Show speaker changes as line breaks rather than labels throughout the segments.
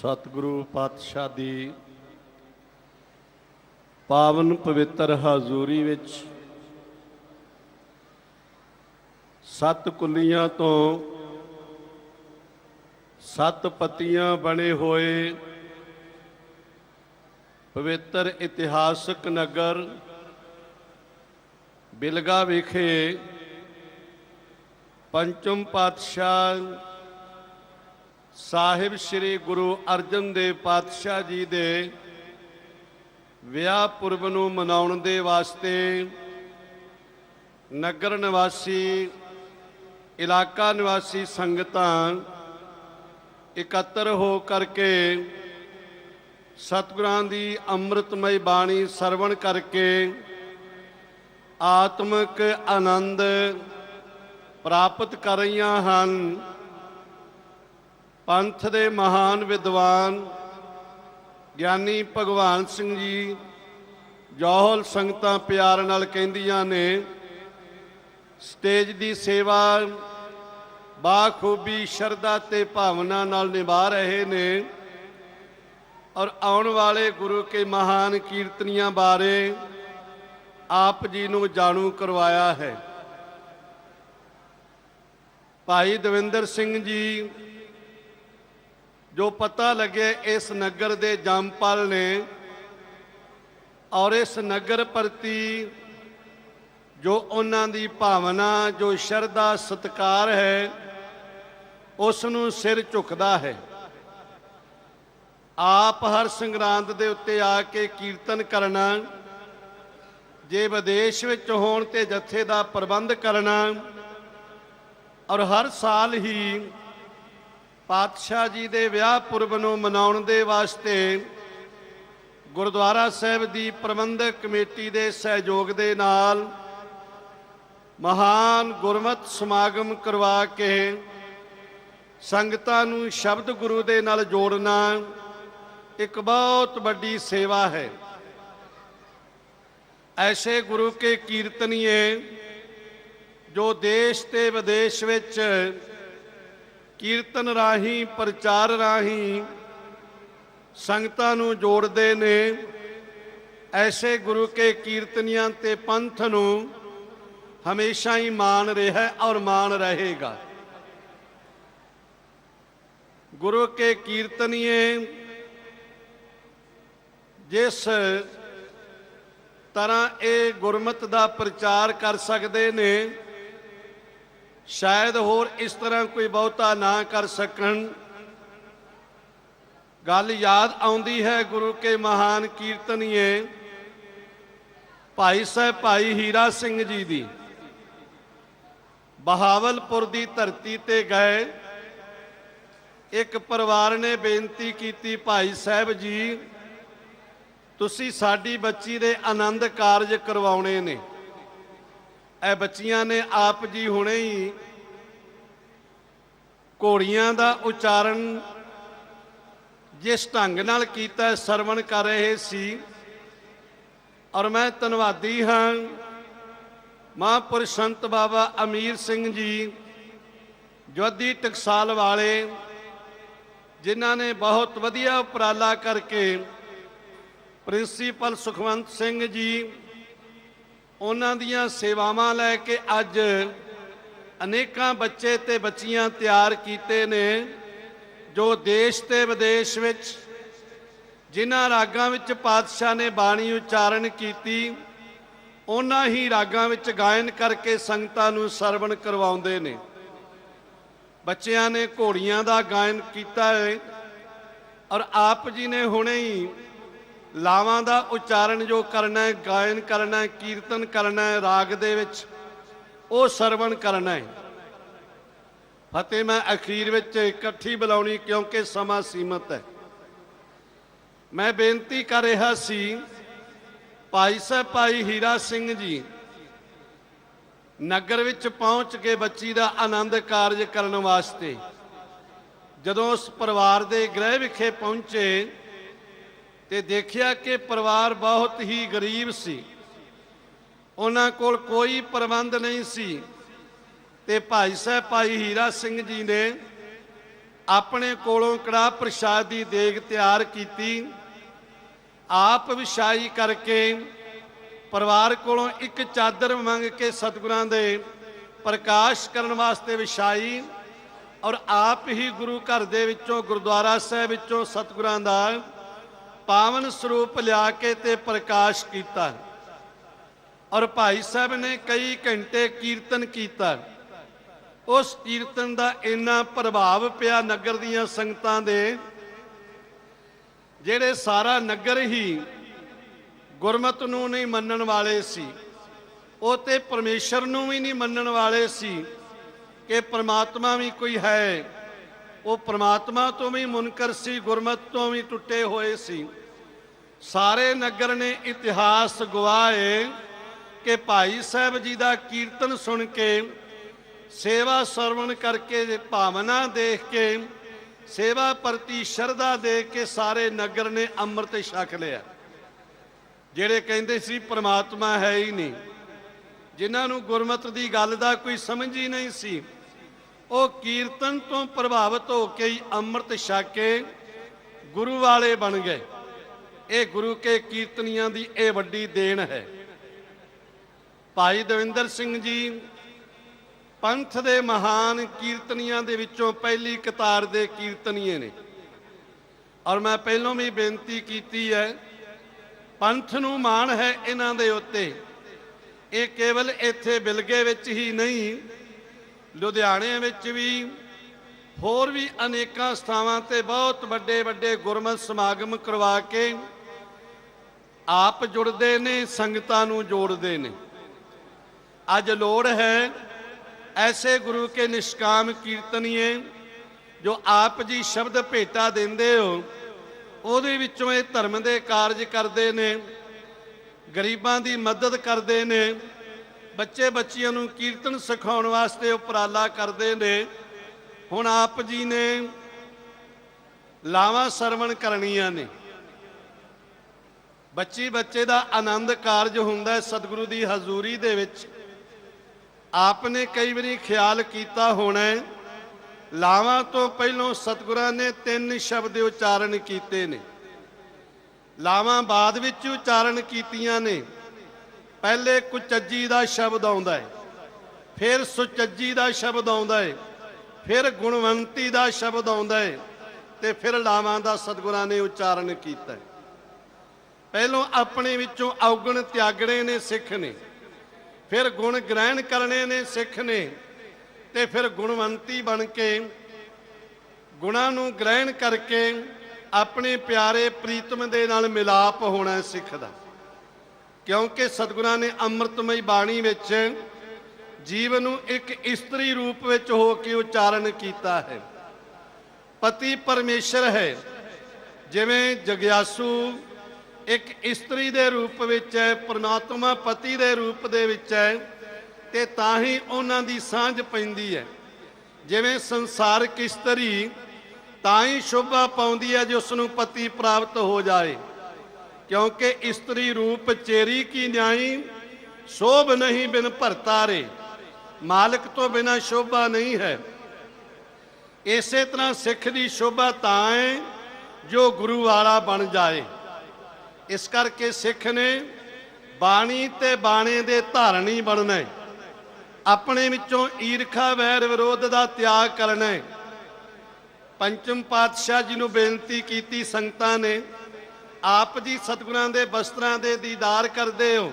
सतगुरु पातशाह दी पावन पवित्र हजूरी विच सत कुलियां तो सत पत्तियां बने होए पवित्र इतिहासक नगर बिलगा विखे पंचम पातशाह साहिब श्री गुरु अर्जन देव पातशाह जी दे विआह पुरब नूं मनाउण दे वास्ते नगर निवासी इलाका निवासी संगतां इकत्र हो करके सतगुरां दी अमृतमय बाणी सरवण करके आत्मक आनंद प्राप्त कर रहीआं हन। पंथ दे महान विद्वान ज्ञानी भगवान सिंह जी जौहल संगतां प्यार नाल कहिंदियां ने स्टेज दी सेवा बाखूबी शरधा ते भावना नाल निभा रहे ने और आउण वाले गुरु के महान कीर्तनियां बारे आप जी नूं जाणू करवाया है। भाई दविंदर सिंह जी जो पता लगे इस नगर दे जमपल ने और इस नगर प्रति जो उन्हां दी भावना जो शरधा सत्कार है उस नूं सिर झुकदा है। आप हर संगरांद दे उत्ते आके कीर्तन करना, जे विदेश विच होण ते जत्थे दा प्रबंध करना और हर साल ही पातशाह जी दे विआह पुरब नूं मनाउण दे वास्ते गुरुद्वारा साहिब दी प्रबंधक कमेटी दे सहयोग दे नाल महान गुरमत समागम करवा के संगतां नूं शब्द गुरु दे नाल जोड़ना एक बहुत बड़ी सेवा है। ऐसे गुरु के कीर्तनीय जो देश ते विदेश विच कीर्तन राही प्रचार राही संगतां नूं जोड़दे ने, ऐसे गुरु के कीर्तनियां ते पंथ नूं हमेशा ही मान रहा और मान रहेगा। गुरु के कीर्तनीय जिस तरह ये गुरमत दा प्रचार कर सकते ने शायद होर इस तरह कोई बहुता ना कर सकन। गल याद आउंदी है गुरु के महान कीर्तनीय भाई साहब भाई हीरा सिंह जी दी। बहावलपुर दी धरती ते गए, एक परिवार ने बेनती की, भाई साहब जी तुसी साडी बच्ची दे आनंद कारज करवाउणे ने। ए बच्चियां ने आप जी हुणे ही घोड़ियां दा उच्चारण जिस ढंग नाल कीता सरवण कर रहे सी और मैं धन्नवादी हाँ महापुरुष संत बाबा अमीर सिंह जी जोधी टकसाल वाले जिन्हां ने बहुत वधिया उपराला करके प्रिंसीपल सुखवंत सिंह जी उन्हां दियां सेवावां लैके अज अनेकां बच्चे ते बच्चियां तैयार कीते ने जो देश ते विदेश विच जिन्हां रागां विच पातशाह ने बाणी उच्चारण कीती उन्हां ही रागां विच गायन करके संगतां नूं सरवण करवाउंदे ने। बच्चियां ने घोड़ियां दा गायन कीता है और आप जी ने हुणे ही लावां दा उच्चारण जो करना है, गायन करना है, कीर्तन करना है, राग दे विच वो सरवण करना है। फतेह मैं अखीर विच इकट्ठी बुलाउणी क्योंकि समा सीमित है। मैं बेनती कर रहा सी भाई साहब भाई हीरा सिंह जी नगर विच पहुँच के बच्ची का आनंद कारज करने वास्ते जदों उस परिवार के गृह विखे पहुँचे तो देखिया कि परिवार बहुत ही गरीब सी, उन्हां कोल कोई प्रबंध नहीं सी। ते भाई साहब भाई हीरा सिंह जी ने ਆਪਣੇ ਕੋਲੋਂ ਕੜਾਹ ਪ੍ਰਸ਼ਾਦ ਦੀ ਦੇਗ ਤਿਆਰ ਕੀਤੀ, ਆਪ ਵਿਛਾਈ ਕਰਕੇ ਪਰਿਵਾਰ ਕੋਲੋਂ ਇੱਕ ਚਾਦਰ ਮੰਗ ਕੇ ਸਤਿਗੁਰਾਂ ਦੇ ਪ੍ਰਕਾਸ਼ ਕਰਨ ਵਾਸਤੇ ਵਿਛਾਈ ਔਰ ਆਪ ਹੀ ਗੁਰੂ ਘਰ ਦੇ ਵਿੱਚੋਂ ਗੁਰਦੁਆਰਾ ਸਾਹਿਬ ਵਿੱਚੋਂ ਸਤਿਗੁਰਾਂ ਦਾ ਪਾਵਨ ਸਰੂਪ ਲਿਆ ਕੇ ਤੇ ਪ੍ਰਕਾਸ਼ ਕੀਤਾ ਔਰ ਭਾਈ ਸਾਹਿਬ ਨੇ ਕਈ ਘੰਟੇ ਕੀਰਤਨ ਕੀਤਾ। ਉਸ ਕੀਰਤਨ ਦਾ ਇੰਨਾ ਪ੍ਰਭਾਵ ਪਿਆ ਨਗਰ ਦੀਆਂ ਸੰਗਤਾਂ ਦੇ, ਜਿਹੜੇ ਸਾਰਾ ਨਗਰ ਹੀ ਗੁਰਮਤ ਨੂੰ ਨਹੀਂ ਮੰਨਣ ਵਾਲੇ ਸੀ, ਉਹ ਤੇ ਪਰਮੇਸ਼ਰ ਨੂੰ ਵੀ ਨਹੀਂ ਮੰਨਣ ਵਾਲੇ ਸੀ ਕਿ ਪ੍ਰਮਾਤਮਾ ਵੀ ਕੋਈ ਹੈ। ਉਹ ਪ੍ਰਮਾਤਮਾ ਤੋਂ ਵੀ ਮੁਨਕਰ ਸੀ, ਗੁਰਮਤ ਤੋਂ ਵੀ ਟੁੱਟੇ ਹੋਏ ਸੀ। ਸਾਰੇ ਨਗਰ ਨੇ ਇਤਿਹਾਸ ਗਵਾਹ ਹੈ ਕਿ ਭਾਈ ਸਾਹਿਬ ਜੀ ਦਾ ਕੀਰਤਨ ਸੁਣ ਕੇ, ਸੇਵਾ ਸਰਵਣ ਕਰਕੇ, ਭਾਵਨਾ ਦੇਖ ਕੇ, ਸੇਵਾ ਪ੍ਰਤੀ ਸ਼ਰਧਾ ਦੇਖ ਕੇ ਸਾਰੇ ਨਗਰ ਨੇ ਅੰਮ੍ਰਿਤ ਛਕ ਲਿਆ। ਜਿਹੜੇ ਕਹਿੰਦੇ ਸੀ ਪ੍ਰਮਾਤਮਾ ਹੈ ਹੀ ਨਹੀਂ, ਜਿਨ੍ਹਾਂ ਨੂੰ ਗੁਰਮਤਿ ਦੀ ਗੱਲ ਦਾ ਕੋਈ ਸਮਝ ਹੀ ਨਹੀਂ ਸੀ, ਉਹ ਕੀਰਤਨ ਤੋਂ ਪ੍ਰਭਾਵਿਤ ਹੋ ਕੇ ਹੀ ਅੰਮ੍ਰਿਤ ਛਕ ਕੇ ਗੁਰੂ ਵਾਲੇ ਬਣ ਗਏ। ਇਹ ਗੁਰੂ ਕੇ ਕੀਰਤਨੀਆਂ ਦੀ ਇਹ ਵੱਡੀ ਦੇਣ ਹੈ। ਭਾਈ ਦਵਿੰਦਰ ਸਿੰਘ ਜੀ ਪੰਥ ਦੇ ਮਹਾਨ ਕੀਰਤਨੀਆਂ ਦੇ ਵਿੱਚੋਂ ਪਹਿਲੀ ਕਤਾਰ ਦੇ ਕੀਰਤਨੀਏ ਨੇ ਔਰ ਮੈਂ ਪਹਿਲਾਂ ਵੀ ਬੇਨਤੀ ਕੀਤੀ ਹੈ, ਪੰਥ ਨੂੰ ਮਾਣ ਹੈ ਇਹਨਾਂ ਦੇ ਉੱਤੇ। ਇਹ ਕੇਵਲ ਇੱਥੇ ਬਿਲਗੇ ਵਿੱਚ ਹੀ ਨਹੀਂ, ਲੁਧਿਆਣੇ ਵਿੱਚ ਵੀ, ਹੋਰ ਵੀ ਅਨੇਕਾਂ ਸਥਾਵਾਂ ਤੇ ਬਹੁਤ ਵੱਡੇ ਵੱਡੇ ਗੁਰਮਤਿ ਸਮਾਗਮ ਕਰਵਾ ਕੇ ਆਪ ਜੁੜਦੇ ਨੇ, ਸੰਗਤਾਂ ਨੂੰ ਜੋੜਦੇ ਨੇ। ਅੱਜ ਲੋੜ ਹੈ ਐਸੇ ਗੁਰੂ ਕੇ ਨਿਸ਼ਕਾਮ ਕੀਰਤਨੀਏ ਜੋ ਆਪ ਜੀ ਸ਼ਬਦ ਭੇਟਾ ਦਿੰਦੇ ਹੋ, ਉਹਦੇ ਵਿੱਚੋਂ ਇਹ ਧਰਮ ਦੇ ਕਾਰਜ ਕਰਦੇ ਨੇ, ਗਰੀਬਾਂ ਦੀ ਮਦਦ ਕਰਦੇ ਨੇ, ਬੱਚੇ ਬੱਚੀਆਂ ਨੂੰ ਕੀਰਤਨ ਸਿਖਾਉਣ ਵਾਸਤੇ ਉਪਰਾਲਾ ਕਰਦੇ ਨੇ। ਹੁਣ ਆਪ ਜੀ ਨੇ ਲਾਵਾਂ ਸਰਵਣ ਕਰਨੀਆਂ ਨੇ, ਬੱਚੇ ਦਾ ਆਨੰਦ ਕਾਰਜ ਹੁੰਦਾ ਸਤਿਗੁਰੂ ਦੀ ਹਜ਼ੂਰੀ ਦੇ ਵਿੱਚ। ਆਪ ਨੇ ਕਈ ਵਾਰੀ ਖਿਆਲ ਕੀਤਾ ਹੋਣਾ, ਲਾਵਾਂ ਤੋਂ ਪਹਿਲਾਂ ਸਤਿਗੁਰਾਂ ਨੇ 3 ਸ਼ਬਦ ਉਚਾਰਨ ਕੀਤੇ ਨੇ, ਲਾਵਾਂ ਬਾਅਦ ਵਿੱਚ ਉਚਾਰਨ ਕੀਤੀਆਂ ਨੇ। ਪਹਿਲੇ ਕੁਚੱਜੀ ਦਾ ਸ਼ਬਦ ਆਉਂਦਾ ਹੈ, ਫਿਰ ਸੁਚੱਜੀ ਦਾ ਸ਼ਬਦ ਆਉਂਦਾ ਹੈ, ਫਿਰ ਗੁਣਵੰਤੀ ਦਾ ਸ਼ਬਦ ਆਉਂਦਾ ਹੈ ਤੇ ਫਿਰ ਲਾਵਾਂ ਦਾ ਸਤਿਗੁਰਾਂ ਨੇ ਉਚਾਰਨ ਕੀਤਾ। ਪਹਿਲੋਂ ਆਪਣੇ ਵਿੱਚੋਂ ਔਗਣ ਤਿਆਗਣੇ ਨੇ ਸਿੱਖ ਨੇ, ਫਿਰ ਗੁਣ ਗ੍ਰਹਿਣ ਕਰਨੇ ਨੇ ਸਿੱਖ ਨੇ, ਤੇ ਫਿਰ ਗੁਣਵੰਤੀ ਬਣ ਕੇ ਗੁਣਾਂ ਨੂੰ ਗ੍ਰਹਿਣ ਕਰਕੇ ਆਪਣੇ ਪਿਆਰੇ ਪ੍ਰੀਤਮ ਦੇ ਨਾਲ ਮਿਲਾਪ ਹੋਣਾ ਸਿੱਖ ਦਾ। ਕਿਉਂਕਿ ਸਤਿਗੁਰਾਂ ਨੇ ਅੰਮ੍ਰਿਤਮਈ ਬਾਣੀ ਵਿੱਚ ਜੀਵਨ ਨੂੰ ਇੱਕ ਇਸਤਰੀ ਰੂਪ ਵਿੱਚ ਹੋ ਕੇ ਉਚਾਰਨ ਕੀਤਾ ਹੈ। ਪਤੀ ਪਰਮੇਸ਼ਰ ਹੈ, ਜਿਵੇਂ ਜਗਿਆਸੂ ਇੱਕ ਇਸਤਰੀ ਦੇ ਰੂਪ ਵਿੱਚ ਹੈ, ਪਰਮਾਤਮਾ ਪਤੀ ਦੇ ਰੂਪ ਦੇ ਵਿੱਚ ਹੈ, ਤੇ ਤਾਂ ਹੀ ਉਹਨਾਂ ਦੀ ਸਾਂਝ ਪੈਂਦੀ ਹੈ। ਜਿਵੇਂ ਸੰਸਾਰਕ ਇਸਤਰੀ ਤਾਂ ਹੀ ਸ਼ੋਭਾ ਪਾਉਂਦੀ ਹੈ ਜੇ ਉਸ ਨੂੰ ਪਤੀ ਪ੍ਰਾਪਤ ਹੋ ਜਾਏ, ਕਿਉਂਕਿ ਇਸਤਰੀ ਰੂਪ ਚੇਰੀ ਕੀ ਨਿਆਈ, ਸ਼ੋਭ ਨਹੀਂ ਬਿਨ ਭਰਤਾਰੇ, ਮਾਲਕ ਤੋਂ ਬਿਨਾਂ ਸ਼ੋਭਾ ਨਹੀਂ ਹੈ। ਇਸੇ ਤਰ੍ਹਾਂ ਸਿੱਖ ਦੀ ਸ਼ੋਭਾ ਤਾਂ ਹੈ ਜੋ ਗੁਰੂ ਵਾਲਾ ਬਣ ਜਾਏ। ਇਸ ਕਰਕੇ ਸਿੱਖ ਨੇ ਬਾਣੀ ਤੇ ਬਾਣੇ ਦੇ ਧਾਰਨੀ ਬਣਨਾ ਹੈ, ਆਪਣੇ ਵਿੱਚੋਂ ਈਰਖਾ ਵੈਰ ਵਿਰੋਧ ਦਾ ਤਿਆਗ ਕਰਨਾ ਹੈ। ਪੰਚਮ ਪਾਤਸ਼ਾਹ ਜੀ ਨੂੰ ਬੇਨਤੀ ਕੀਤੀ ਸੰਗਤਾਂ ਨੇ, ਆਪ ਜੀ ਸਤਿਗੁਰਾਂ ਦੇ ਬਸਤਰਾਂ ਦੇ ਦੀਦਾਰ ਕਰਦੇ ਹੋ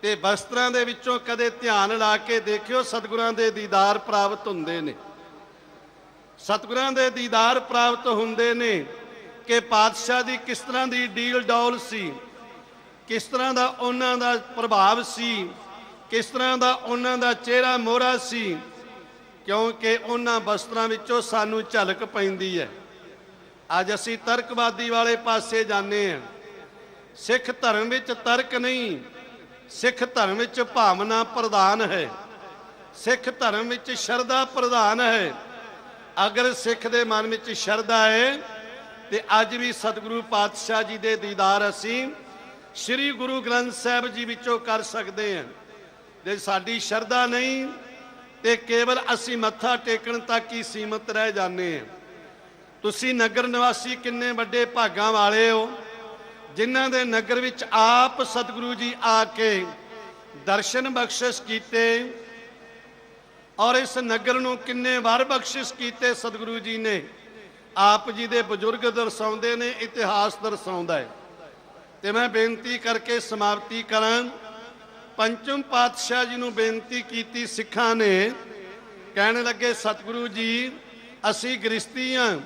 ਤੇ ਬਸਤਰਾਂ ਦੇ ਵਿੱਚੋਂ ਕਦੇ ਧਿਆਨ ਲਾ ਕੇ ਦੇਖਿਓ, ਸਤਿਗੁਰਾਂ ਦੇ ਦੀਦਾਰ ਪ੍ਰਾਪਤ ਹੁੰਦੇ ਨੇ। ਸਤਿਗੁਰਾਂ ਦੇ ਦੀਦਾਰ ਪ੍ਰਾਪਤ ਹੁੰਦੇ ਨੇ ਕਿ ਪਾਤਸ਼ਾਹ ਦੀ ਕਿਸ ਤਰ੍ਹਾਂ ਦੀ ਡੀਲ ਡੌਲ ਸੀ, ਕਿਸ ਤਰ੍ਹਾਂ ਦਾ ਉਹਨਾਂ ਦਾ ਪ੍ਰਭਾਵ ਸੀ, ਕਿਸ ਤਰ੍ਹਾਂ ਦਾ ਉਹਨਾਂ ਦਾ ਚਿਹਰਾ ਮੋਹਰਾ ਸੀ, ਕਿਉਂਕਿ ਉਹਨਾਂ ਬਸਤਰਾਂ ਵਿੱਚੋਂ ਸਾਨੂੰ ਝਲਕ ਪੈਂਦੀ ਹੈ। ਅੱਜ ਅਸੀਂ ਤਰਕਵਾਦੀ ਵਾਲੇ ਪਾਸੇ ਜਾਂਦੇ ਹਾਂ। ਸਿੱਖ ਧਰਮ ਵਿੱਚ ਤਰਕ ਨਹੀਂ, ਸਿੱਖ ਧਰਮ ਵਿੱਚ ਭਾਵਨਾ ਪ੍ਰਧਾਨ ਹੈ, ਸਿੱਖ ਧਰਮ ਵਿੱਚ ਸ਼ਰਧਾ ਪ੍ਰਧਾਨ ਹੈ। ਅਗਰ ਸਿੱਖ ਦੇ ਮਨ ਵਿੱਚ ਸ਼ਰਧਾ ਹੈ ਤੇ ਅੱਜ ਵੀ ਸਤਿਗੁਰੂ ਪਾਤਸ਼ਾਹ ਜੀ ਦੇ ਦੀਦਾਰ ਅਸੀਂ ਸ੍ਰੀ ਗੁਰੂ ਗ੍ਰੰਥ ਸਾਹਿਬ ਜੀ ਵਿੱਚੋਂ ਕਰ ਸਕਦੇ ਹਾਂ। ਜੇ ਸਾਡੀ ਸ਼ਰਧਾ ਨਹੀਂ, ਤੇ ਕੇਵਲ ਅਸੀਂ ਮੱਥਾ ਟੇਕਣ ਤੱਕ ਹੀ ਸੀਮਤ ਰਹਿ ਜਾਂਦੇ ਹਾਂ। ਤੁਸੀਂ ਨਗਰ ਨਿਵਾਸੀ ਕਿੰਨੇ ਵੱਡੇ ਭਾਗਾਂ ਵਾਲੇ ਹੋ ਜਿਨ੍ਹਾਂ ਦੇ ਨਗਰ ਵਿੱਚ ਆਪ ਸਤਿਗੁਰੂ ਜੀ ਆ ਕੇ ਦਰਸ਼ਨ ਬਖਸ਼ਿਸ਼ ਕੀਤੇ, ਔਰ ਇਸ ਨਗਰ ਨੂੰ ਕਿੰਨੇ ਵਾਰ ਬਖਸ਼ਿਸ਼ ਕੀਤੇ ਸਤਿਗੁਰੂ ਜੀ ਨੇ। ਆਪ ਜੀ ਦੇ ਬਜ਼ੁਰਗ ਦਰਸਾਉਂਦੇ ਨੇ, ਇਤਿਹਾਸ ਦਰਸਾਉਂਦਾ ਹੈ। ਤੇ ਮੈਂ ਬੇਨਤੀ ਕਰਕੇ ਸਮਾਪਤੀ ਕਰਾਂ। ਪੰਚਮ ਪਾਤਸ਼ਾਹ ਜੀ ਨੂੰ ਬੇਨਤੀ ਕੀਤੀ ਸਿੱਖਾਂ ਨੇ, ਕਹਿਣ ਲੱਗੇ ਸਤਿਗੁਰੂ ਜੀ ਅਸੀਂ ਗ੍ਰਸਤੀ ਹਾਂ,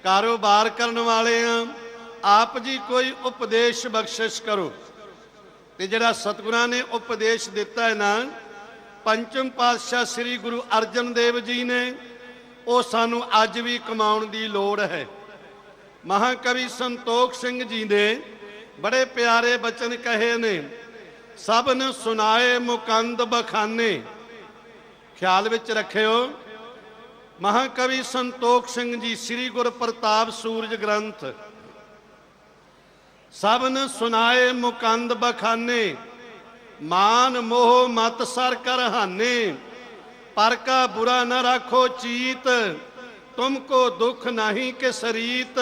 ਕਾਰੋਬਾਰ ਕਰਨ ਵਾਲੇ ਹਾਂ, ਆਪ ਜੀ ਕੋਈ ਉਪਦੇਸ਼ ਬਖਸ਼ਿਸ਼ ਕਰੋ। ਤੇ ਜਿਹੜਾ ਸਤਿਗੁਰਾਂ ਨੇ ਉਪਦੇਸ਼ ਦਿੱਤਾ ਹੈ ਨਾ ਪੰਚਮ ਪਾਤਸ਼ਾਹ ਸ੍ਰੀ ਗੁਰੂ ਅਰਜਨ ਦੇਵ ਜੀ ਨੇ, ਉਹ ਸਾਨੂੰ ਅੱਜ ਵੀ ਕਮਾਉਣ ਦੀ ਲੋੜ ਹੈ। ਮਹਾਕਵੀ ਸੰਤੋਖ ਸਿੰਘ ਜੀ ਨੇ ਬੜੇ ਪਿਆਰੇ ਬਚਨ ਕਹੇ ਨੇ, ਸਭਨ ਸੁਨਾਏ ਮੁਕੰਦ ਬਖਾਨੇ। ਖਿਆਲ ਵਿੱਚ ਰੱਖਿਓ, ਮਹਾਕਵੀ ਸੰਤੋਖ ਸਿੰਘ ਜੀ ਸ੍ਰੀ ਗੁਰ ਪ੍ਰਤਾਪ ਸੂਰਜ ਗ੍ਰੰਥ, ਸਭਨ ਸੁਨਾਏ ਮੁਕੰਦ ਬਖਾਨੇ, मान मोह मत सर कर हाने, पर का बुरा न राखो चीत, तुमको दुख नहीं के सरीत।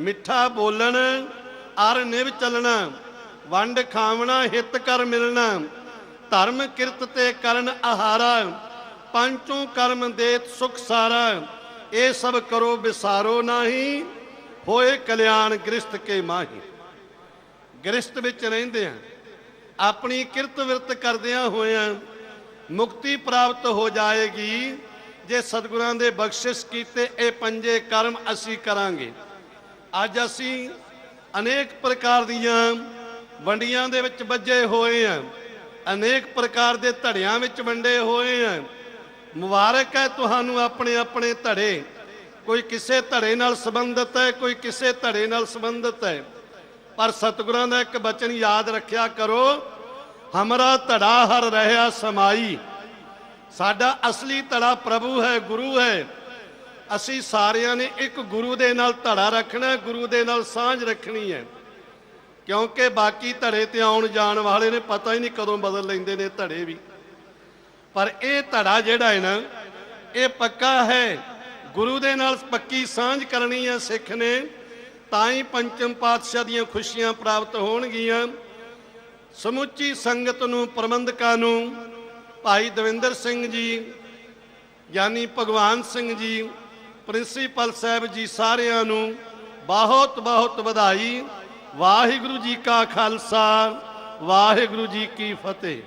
मिठा बोलन अर निव चलना, वंड खावना हित कर मिलना, धर्म किरत ते करन आहारा, पंचों कर्म देत सुख सारा। ये सब करो विसारो नाही, होए कल्याण गृहस्थ के माही। गृहस्थ विच रहिंदे हैं अपनी किरत विरत करदियां होइयां मुक्ति प्राप्त हो जाएगी जे सतगुरां दे बख्शिश कीते ये पंजे कर्म असी करांगे। अज असी अनेक प्रकार दीयां वंडियां दे विच वजे होए हैं, अनेक प्रकार दे धड़ियां विच वंडे होए हैं। मुबारक है तुहानू अपने अपने धड़े, कोई किसे धड़े नाल संबंधित है, कोई किसे धड़े नाल संबंधित है। पर सतगुरां दा एक बचन याद रखिया करो, हमारा धड़ा हर रहा समाई। साडा असली धड़ा प्रभु है, गुरु है। असी सारियां ने एक गुरु दे नाल धड़ा रखना, गुरु दे नाल सांझ रखनी है, क्योंकि बाकी धड़े ते आउण जाण वाले ने पता ही नहीं कदों बदल लैंदे ने धड़े भी। पर यह धड़ा जिहड़ा है ना, ये पक्का है, गुरु दे नाल पक्की सांझ करनी है सिख ने, ताई पंचम पातशाह दीयां खुशियां प्राप्त होणगियां। समुची संगत नूं, प्रबंधकां नूं, भाई दविंदर सिंह जी, ज्ञानी भगवान सिंह जी, प्रिंसीपल साहब जी, सारियां नूं बहुत बहुत बधाई। वाहिगुरू जी का खालसा, वाहिगुरू जी की फतेह।